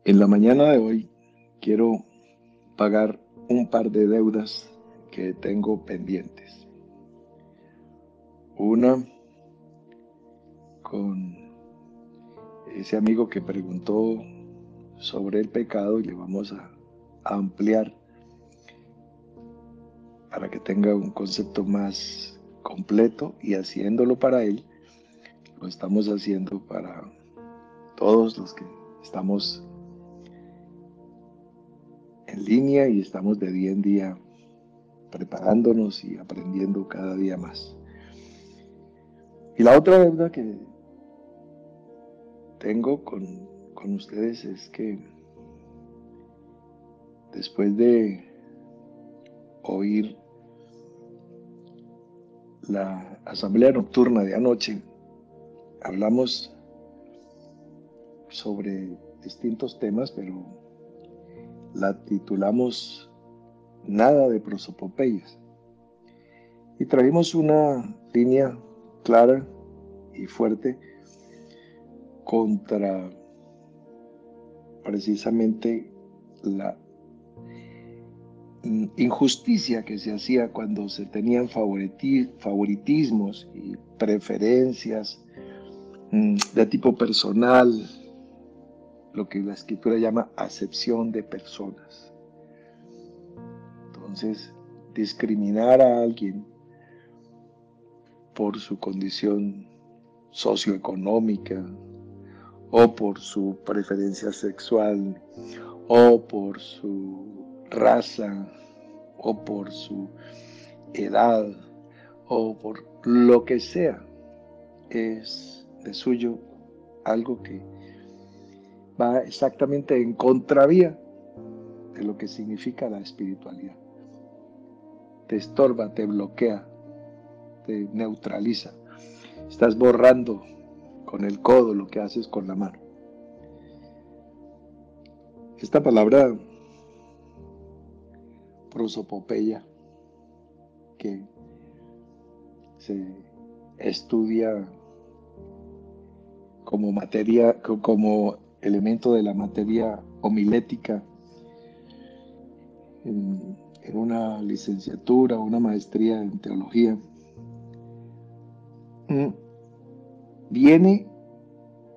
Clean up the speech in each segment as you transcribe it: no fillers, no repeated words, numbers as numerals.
En la mañana de hoy quiero pagar un par de deudas que tengo pendientes. Una con ese amigo que preguntó sobre el pecado y le vamos a ampliar para que tenga un concepto más completo, y haciéndolo para él, lo estamos haciendo para todos los que estamos en línea y estamos de día en día preparándonos y aprendiendo cada día más. Y la otra deuda que tengo con ustedes es que después de oír la asamblea nocturna de anoche, hablamos sobre distintos temas, pero la titulamos Nada de prosopopeyas. Y trajimos una línea clara y fuerte contra precisamente la injusticia que se hacía cuando se tenían favoritismos y preferencias de tipo personal, lo que la escritura llama acepción de personas. Entonces, discriminar a alguien por su condición socioeconómica o por su preferencia sexual o por su raza o por su edad o por lo que sea, es de suyo algo que va exactamente en contravía de lo que significa la espiritualidad. Te estorba, te bloquea, te neutraliza. Estás borrando con el codo lo que haces con la mano. Esta palabra prosopopeya, que se estudia como materia, como elemento de la materia homilética en una licenciatura, una maestría en teología, viene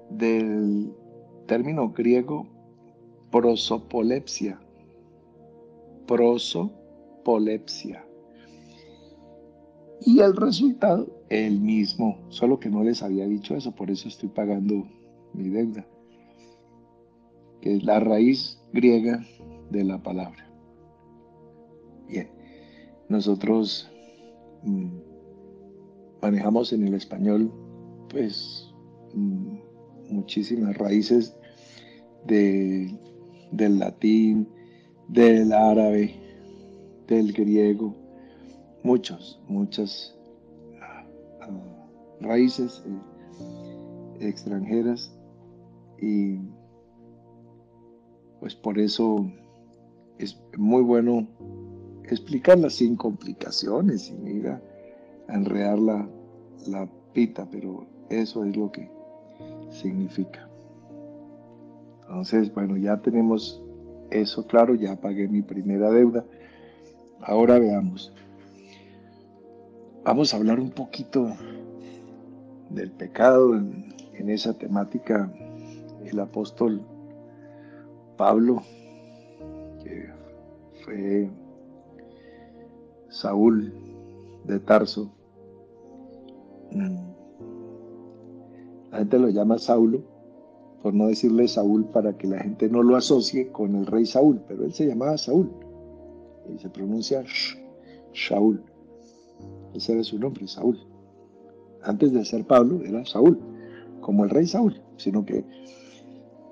del término griego prosopolepsia. Prosopolepsia. Y el resultado, el mismo, solo que no les había dicho eso, por eso estoy pagando mi deuda, que es la raíz griega de la palabra. Bien, nosotros manejamos en el español, pues, muchísimas raíces de, del latín, del árabe, del griego, muchas raíces extranjeras, y pues por eso es muy bueno explicarlas sin complicaciones, sin ir a enredar la pita, pero eso es lo que significa. Entonces, bueno, ya tenemos eso claro, ya pagué mi primera deuda. Ahora veamos. Vamos a hablar un poquito del pecado en esa temática. El apóstol Pablo, que fue Saúl de Tarso, la gente lo llama Saulo, por no decirle Saúl, para que la gente no lo asocie con el rey Saúl, pero él se llamaba Saúl y se pronuncia Shaul. Ese era su nombre, Saúl. Antes de ser Pablo era Saúl, como el rey Saúl, sino que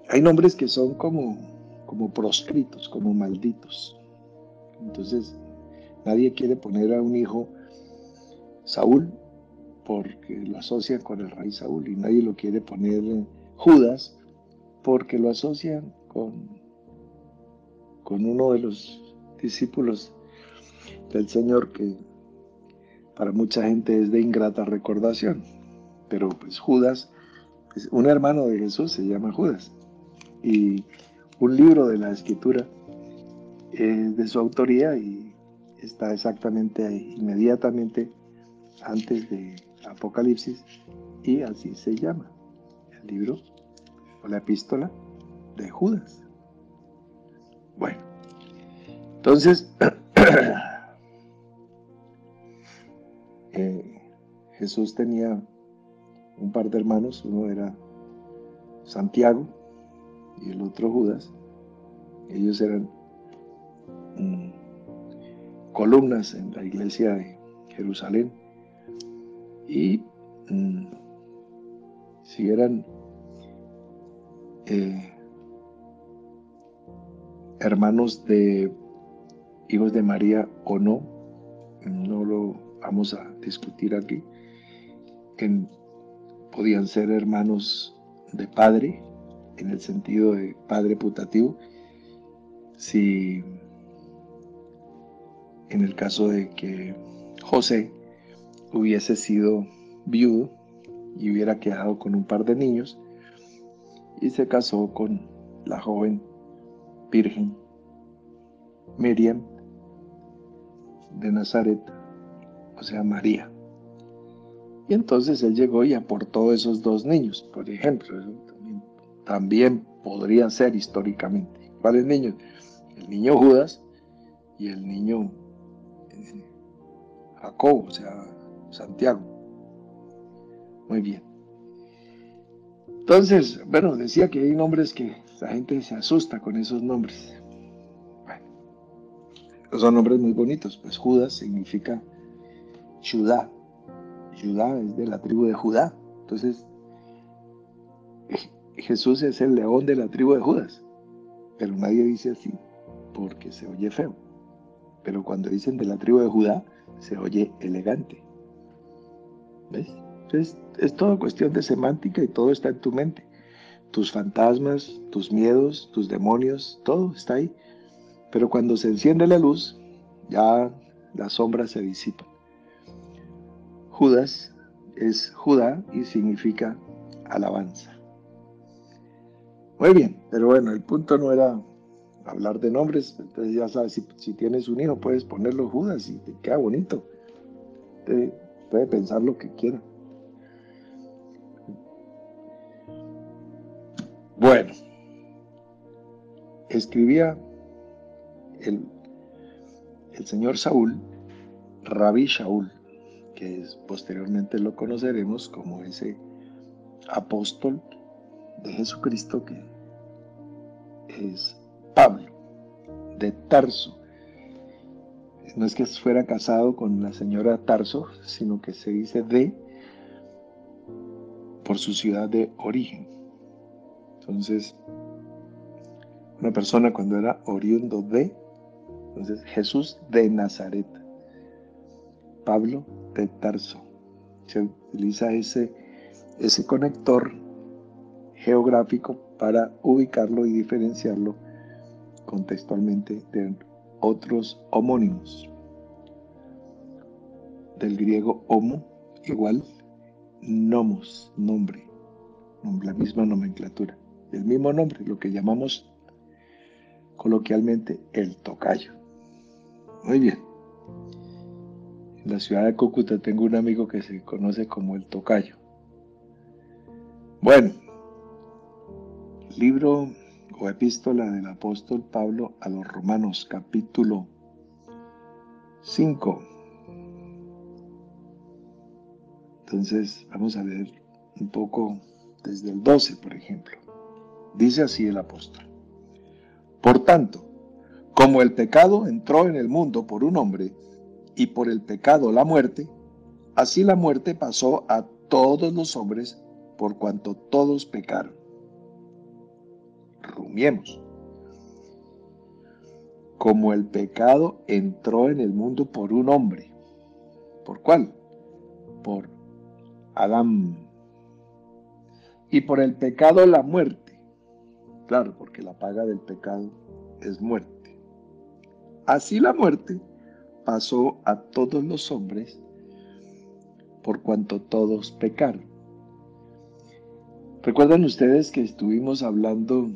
hay nombres que son como proscritos, como malditos. Entonces, nadie quiere poner a un hijo Saúl porque lo asocian con el rey Saúl, y nadie lo quiere poner Judas porque lo asocian con uno de los discípulos del Señor que para mucha gente es de ingrata recordación. Pero pues Judas, pues, un hermano de Jesús se llama Judas, y un libro de la Escritura es de su autoría y está exactamente ahí, inmediatamente antes de Apocalipsis, y así se llama, el libro o la epístola de Judas. Bueno, entonces Jesús tenía un par de hermanos, uno era Santiago y el otro Judas. Ellos eran columnas en la iglesia de Jerusalén y si eran hermanos de hijos de María o no, no lo vamos a discutir aquí. Podían ser hermanos de padre, en el sentido de padre putativo, si en el caso de que José hubiese sido viudo y hubiera quedado con un par de niños y se casó con la joven virgen Miriam de Nazaret, o sea, María. Y entonces él llegó y aportó esos dos niños, por ejemplo. Eso también podría ser históricamente. ¿Cuáles niños? El niño Judas y el niño Jacobo, o sea, Santiago. Muy bien. Entonces, bueno, decía que hay nombres que la gente se asusta con esos nombres. Bueno, son nombres muy bonitos. Pues Judas significa Judá. Judá es de la tribu de Judá. Entonces, Jesús es el león de la tribu de Judas. Pero nadie dice así porque se oye feo. Pero cuando dicen de la tribu de Judá, se oye elegante. ¿Ves? Entonces, es todo cuestión de semántica y todo está en tu mente. Tus fantasmas, tus miedos, tus demonios, todo está ahí. Pero cuando se enciende la luz, ya las sombras se disipan. Judas es Judá y significa alabanza. Muy bien, pero bueno, el punto no era hablar de nombres. Entonces ya sabes, si tienes un hijo puedes ponerlo Judas y te queda bonito. Puede pensar lo que quiera. Bueno, escribía el señor Saúl, Rabí Shaul, que posteriormente lo conoceremos como ese apóstol de Jesucristo que es Pablo de Tarso. No es que fuera casado con la señora Tarso, sino que se dice por su ciudad de origen. Entonces, una persona cuando era oriundo entonces Jesús de Nazaret, Pablo de Tarso. Se utiliza ese conector geográfico para ubicarlo y diferenciarlo contextualmente de otros homónimos. Del griego homo, igual, nomos, nombre, la misma nomenclatura, el mismo nombre, lo que llamamos coloquialmente el tocayo. Muy bien. En la ciudad de Cúcuta tengo un amigo que se conoce como el tocayo. Bueno, libro o epístola del apóstol Pablo a los Romanos, capítulo 5. Entonces vamos a leer un poco desde el 12, por ejemplo. Dice así el apóstol: Por tanto, como el pecado entró en el mundo por un hombre, y por el pecado la muerte, así la muerte pasó a todos los hombres por cuanto todos pecaron. Rumiemos. Como el pecado entró en el mundo por un hombre. ¿Por cuál? Por Adán. Y por el pecado la muerte. Claro, porque la paga del pecado es muerte. Así la muerte pasó a todos los hombres por cuanto todos pecaron. ¿Recuerdan ustedes que estuvimos hablando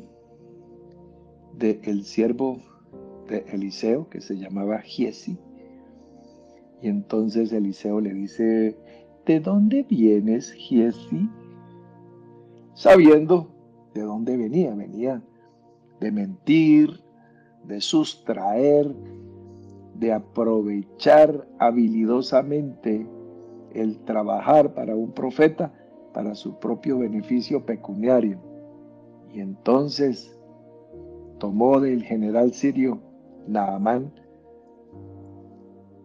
del siervo de Eliseo, que se llamaba Giezi. Y entonces Eliseo le dice, ¿de dónde vienes, Giezi? Sabiendo de dónde venía. Venía de mentir, de sustraer, de aprovechar habilidosamente el trabajar para un profeta para su propio beneficio pecuniario. Y entonces tomó del general sirio Naamán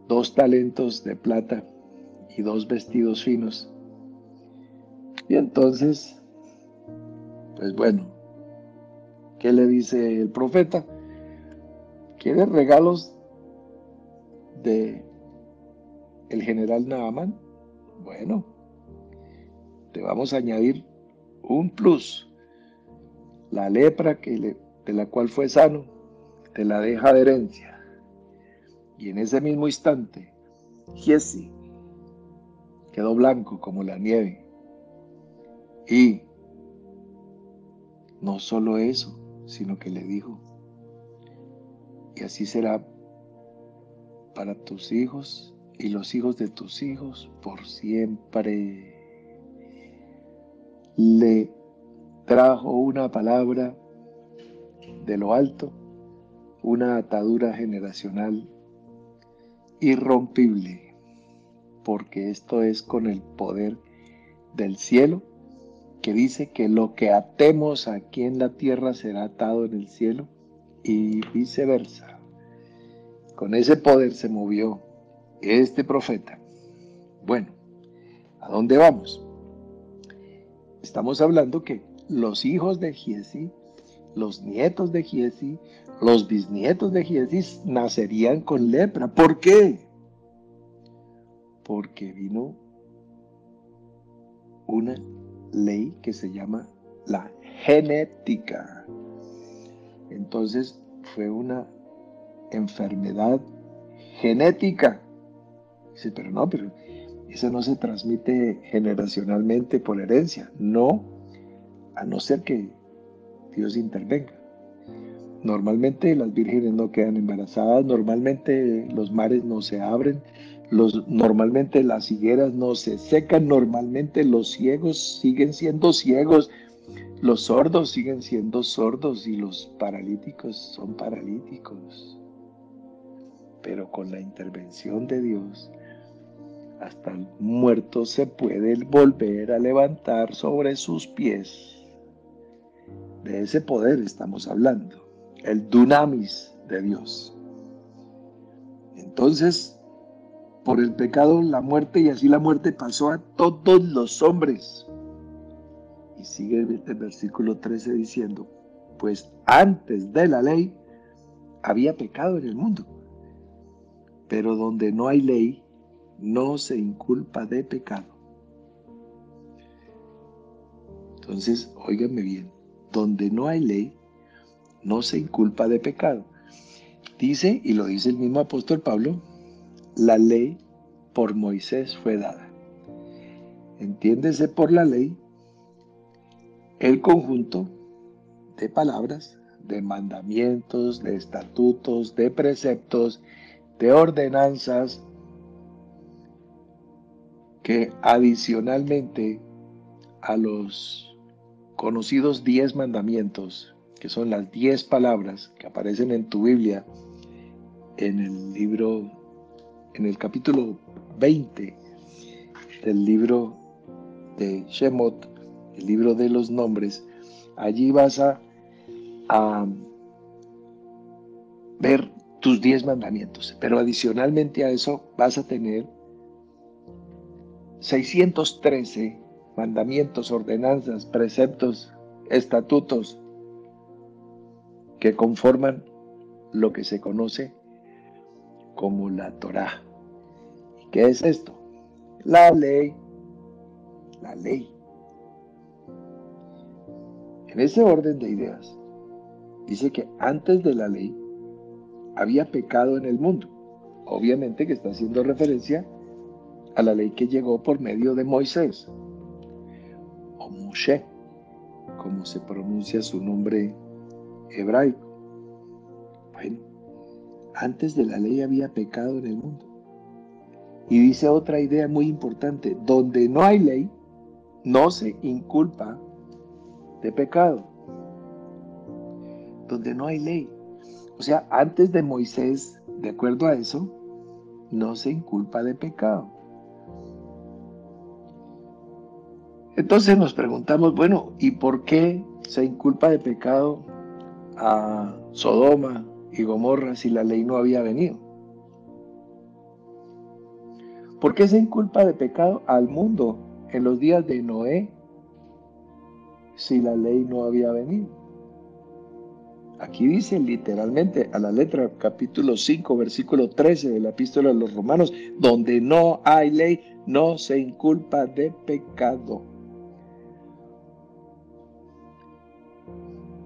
2 talentos de plata y 2 vestidos finos. Y entonces, pues bueno, ¿qué le dice el profeta? ¿Quieres regalos de el general Naamán? Bueno, te vamos a añadir un plus. La lepra de la cual fue sano, te la deja de herencia. Y en ese mismo instante, Giezi quedó blanco como la nieve. Y no solo eso, sino que le dijo, y así será para tus hijos y los hijos de tus hijos por siempre. Le trajo una palabra de lo alto, una atadura generacional irrompible, porque esto es con el poder del cielo, que dice que lo que atemos aquí en la tierra será atado en el cielo y viceversa. Con ese poder se movió este profeta. Bueno, ¿a dónde vamos? Estamos hablando que los hijos de Giezi, los nietos de Giezi, los bisnietos de Giezi nacerían con lepra. ¿Por qué? Porque vino una ley que se llama la genética. Entonces fue una enfermedad genética. Dice, pero eso no se transmite generacionalmente por herencia. No, a no ser que Dios intervenga. Normalmente las vírgenes no quedan embarazadas, normalmente los mares no se abren, normalmente las higueras no se secan, normalmente los ciegos siguen siendo ciegos, los sordos siguen siendo sordos y los paralíticos son paralíticos. Pero con la intervención de Dios, hasta el muerto se puede volver a levantar sobre sus pies. De ese poder estamos hablando, el dunamis de Dios. Entonces, por el pecado, la muerte, y así la muerte pasó a todos los hombres. Y sigue el versículo 13 diciendo, pues antes de la ley había pecado en el mundo, pero donde no hay ley, no se inculpa de pecado. Entonces, óiganme bien, donde no hay ley, no se inculpa de pecado. Dice, y lo dice el mismo apóstol Pablo, la ley por Moisés fue dada. Entiéndese por la ley el conjunto de palabras, de mandamientos, de estatutos, de preceptos, de ordenanzas, que adicionalmente a los conocidos 10 mandamientos, que son las 10 palabras que aparecen en tu Biblia, en el libro, en el capítulo 20 del libro de Shemot, el libro de los nombres, allí vas a ver tus 10 mandamientos, pero adicionalmente a eso vas a tener 613 mandamientos, ordenanzas, preceptos, estatutos que conforman lo que se conoce como la Torá. ¿Y qué es esto? La ley. La ley. En ese orden de ideas, dice que antes de la ley había pecado en el mundo. Obviamente que está haciendo referencia a la ley que llegó por medio de Moisés, o Moshe, como se pronuncia su nombre hebraico. Bueno, antes de la ley había pecado en el mundo. Y dice otra idea muy importante: donde no hay ley, no se inculpa de pecado. Donde no hay ley. O sea, antes de Moisés, de acuerdo a eso, no se inculpa de pecado. Entonces nos preguntamos, bueno, ¿y por qué se inculpa de pecado a Sodoma y Gomorra si la ley no había venido? ¿Por qué se inculpa de pecado al mundo en los días de Noé si la ley no había venido? Aquí dice literalmente a la letra, capítulo 5, versículo 13 de la epístola de los Romanos: donde no hay ley, no se inculpa de pecado.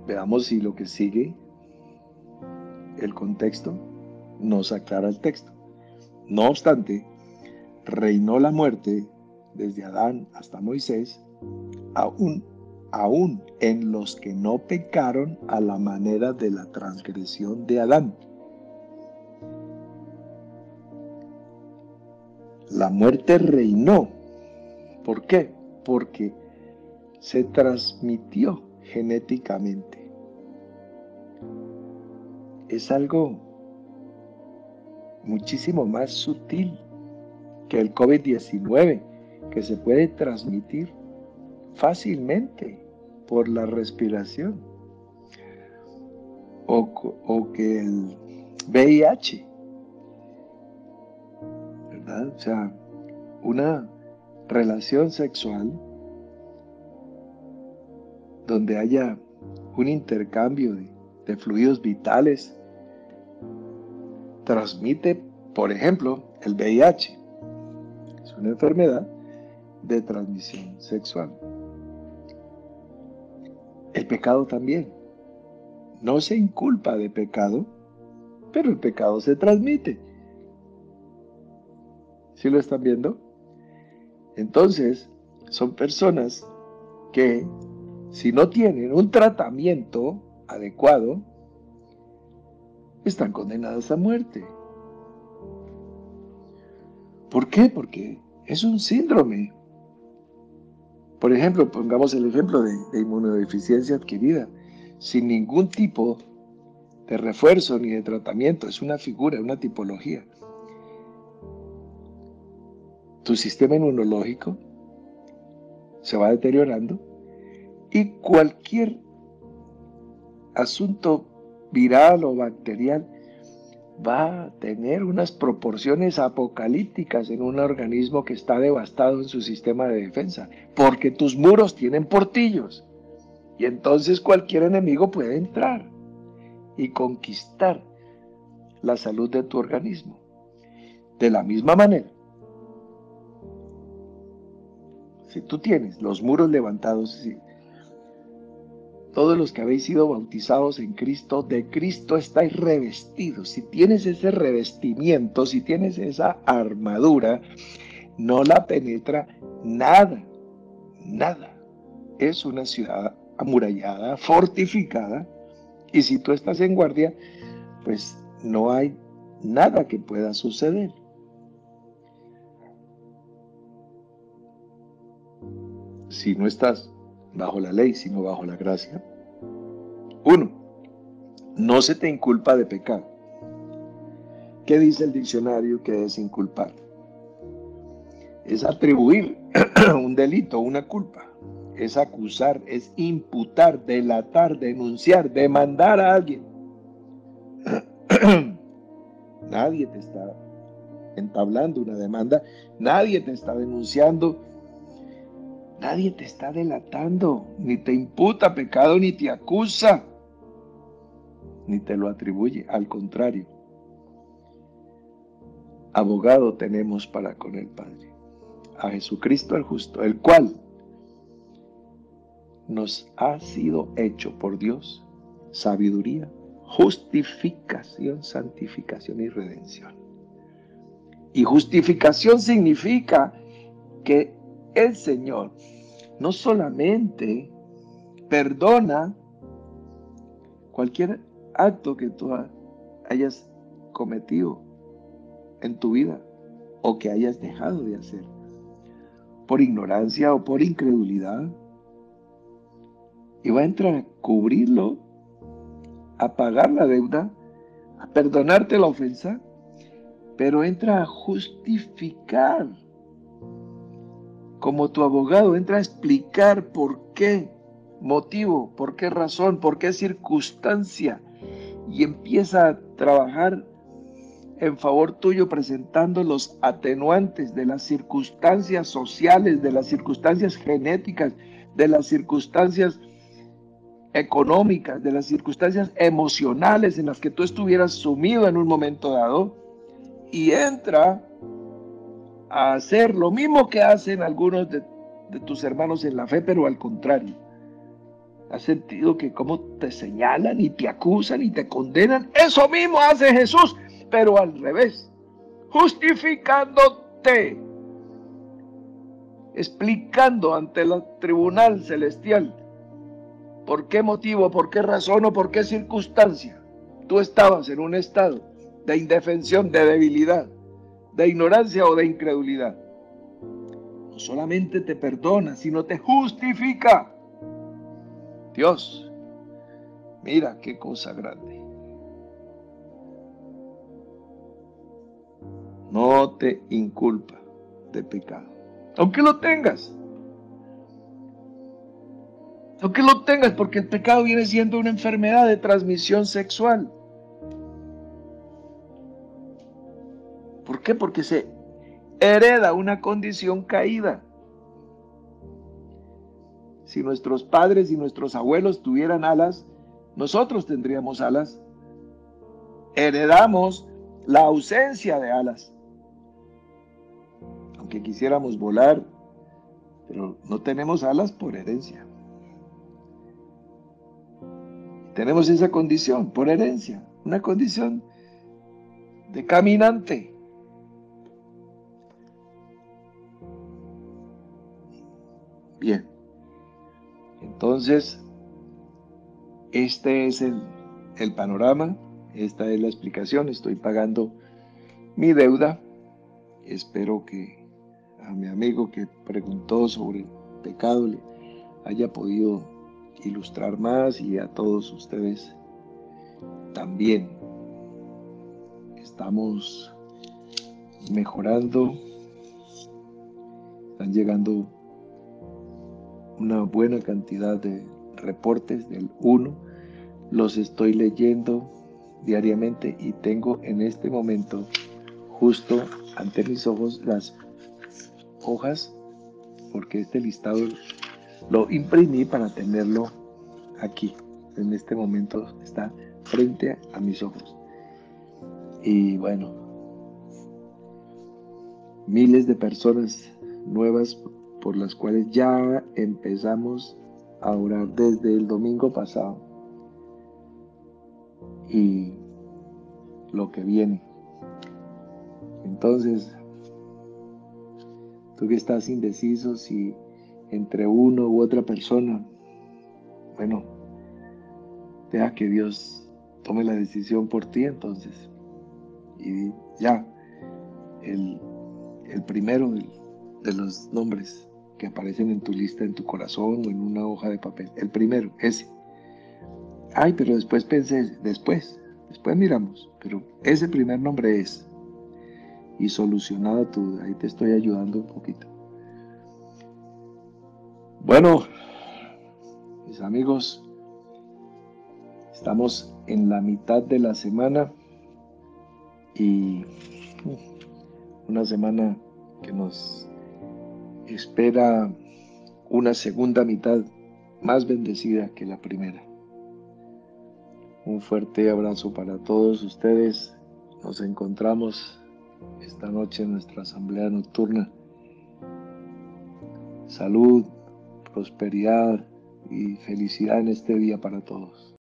Veamos si lo que sigue, el contexto, nos aclara el texto. No obstante, reinó la muerte desde Adán hasta Moisés, aún en los que no pecaron a la manera de la transgresión de Adán. La muerte reinó. ¿Por qué? Porque se transmitió genéticamente. Es algo muchísimo más sutil que el COVID-19, que se puede transmitir fácilmente por la respiración, o que el VIH, ¿verdad? O sea, una relación sexual donde haya un intercambio de fluidos vitales transmite, por ejemplo, el VIH. Es una enfermedad de transmisión sexual. El pecado también. No se inculpa de pecado, pero el pecado se transmite. ¿Sí lo están viendo? Entonces, son personas que, si no tienen un tratamiento adecuado, están condenadas a muerte. ¿Por qué? Porque es un síndrome. Por ejemplo, pongamos el ejemplo de inmunodeficiencia adquirida, sin ningún tipo de refuerzo ni de tratamiento. Es una figura, una tipología. Tu sistema inmunológico se va deteriorando y cualquier asunto viral o bacterial va a tener unas proporciones apocalípticas en un organismo que está devastado en su sistema de defensa, porque tus muros tienen portillos y entonces cualquier enemigo puede entrar y conquistar la salud de tu organismo. De la misma manera, si tú tienes los muros levantados, todos los que habéis sido bautizados en Cristo, de Cristo estáis revestidos. Si tienes ese revestimiento, si tienes esa armadura, no la penetra nada, nada. Es una ciudad amurallada, fortificada, y si tú estás en guardia, pues no hay nada que pueda suceder. Si no estás bajo la ley, sino bajo la gracia. 1. No se te inculpa de pecado. ¿Qué dice el diccionario que es inculpar? Es atribuir un delito, una culpa. Es acusar, es imputar, delatar, denunciar, demandar a alguien. Nadie te está entablando una demanda, nadie te está denunciando, nadie te está delatando, ni te imputa pecado, ni te acusa, ni te lo atribuye. Al contrario, abogado tenemos para con el Padre, a Jesucristo el justo, el cual nos ha sido hecho por Dios sabiduría, justificación, santificación y redención. Y justificación significa que el Señor no solamente perdona cualquier acto que tú hayas cometido en tu vida o que hayas dejado de hacer, por ignorancia o por incredulidad. Y va a entrar a cubrirlo, a pagar la deuda, a perdonarte la ofensa, pero entra a justificar. Como tu abogado entra a explicar por qué motivo, por qué razón, por qué circunstancia, y empieza a trabajar en favor tuyo presentando los atenuantes de las circunstancias sociales, de las circunstancias genéticas, de las circunstancias económicas, de las circunstancias emocionales en las que tú estuvieras sumido en un momento dado, y entra a hacer lo mismo que hacen algunos de tus hermanos en la fe, pero al contrario. ¿Has sentido que cómo te señalan y te acusan y te condenan? Eso mismo hace Jesús, pero al revés, justificándote, explicando ante el tribunal celestial por qué motivo, por qué razón o por qué circunstancia tú estabas en un estado de indefensión, de debilidad, de ignorancia o de incredulidad. No solamente te perdona, sino te justifica. Dios, mira qué cosa grande. No te inculpa de pecado. Aunque lo tengas. Aunque lo tengas, porque el pecado viene siendo una enfermedad de transmisión sexual. ¿Por qué? Porque se hereda una condición caída. Si nuestros padres y nuestros abuelos tuvieran alas, nosotros tendríamos alas. Heredamos la ausencia de alas. Aunque quisiéramos volar, pero no tenemos alas por herencia. Tenemos esa condición por herencia, una condición de caminante. Bien, entonces, este es el panorama, esta es la explicación. Estoy pagando mi deuda. Espero que a mi amigo que preguntó sobre el pecado le haya podido ilustrar más, y a todos ustedes también. Estamos mejorando, están llegando una buena cantidad de reportes del 1, los estoy leyendo diariamente y tengo en este momento justo ante mis ojos las hojas, porque este listado lo imprimí para tenerlo aquí. En este momento está frente a mis ojos. Y bueno, miles de personas nuevas por las cuales ya empezamos a orar desde el domingo pasado. Y lo que viene. Entonces, tú que estás indeciso si entre uno u otra persona, bueno, deja que Dios tome la decisión por ti entonces. Y ya, el primero de los nombres que aparecen en tu lista, en tu corazón o en una hoja de papel, el primero, ese. Ay, pero después pensé, después miramos, pero ese primer nombre es, y solucionada tu duda, ahí te estoy ayudando un poquito. Bueno, mis amigos, estamos en la mitad de la semana y una semana que nos espera una segunda mitad más bendecida que la primera. Un fuerte abrazo para todos ustedes. Nos encontramos esta noche en nuestra asamblea nocturna. Salud, prosperidad y felicidad en este día para todos.